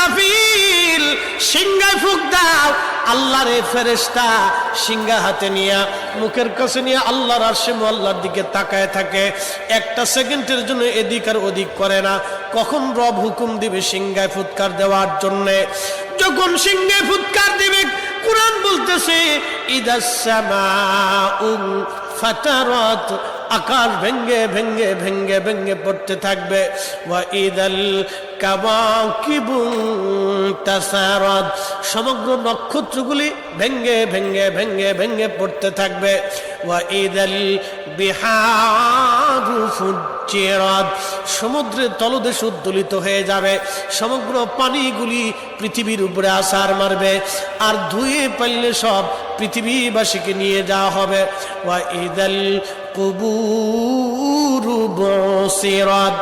ইসরাফিল সিংহায় ফুঁক দাও। আল্লাহর এই ফেরেশতা সিংহা হাতে নিয়ে মুখের কাছে নিয়ে আল্লাহর আরশে মুআল্লার দিকে তাকায় থাকে, একটা সেকেন্ডের জন্য এদিক আর ওদিক করে না। কখন রব হুকুম দিবে সিংহায় ফুৎকার দেওয়ার জন্য, যখন সিংহায় ফুৎকার দিবে কুরআন বলতেছে ইদাস সামাউ ফাতারাত, আকাশ ভেঙ্গে ভেঙ্গে ভেঙ্গে ভেঙ্গে পড়তে থাকবে। ওয়া ইদাল কাওয়াকিবু তাসারাত, সমগ্র নক্ষত্রগুলি ভেঙ্গে ভেঙ্গে ভেঙ্গে ভেঙ্গে পড়তে থাকবে। ওয়া ইদাল বিহারু ফুজ্জিরাত, সমুদ্রের তলদেশ উদ্দোলিত হয়ে যাবে, সমগ্র পানিগুলি পৃথিবীর উপরে আছাড় মারবে, আর ধুয়ে পাইলে সব পৃথিবীবাসীকে নিয়ে যাওয়া হবে। ওয়া ইদাল কুবুরু বুসিরাত,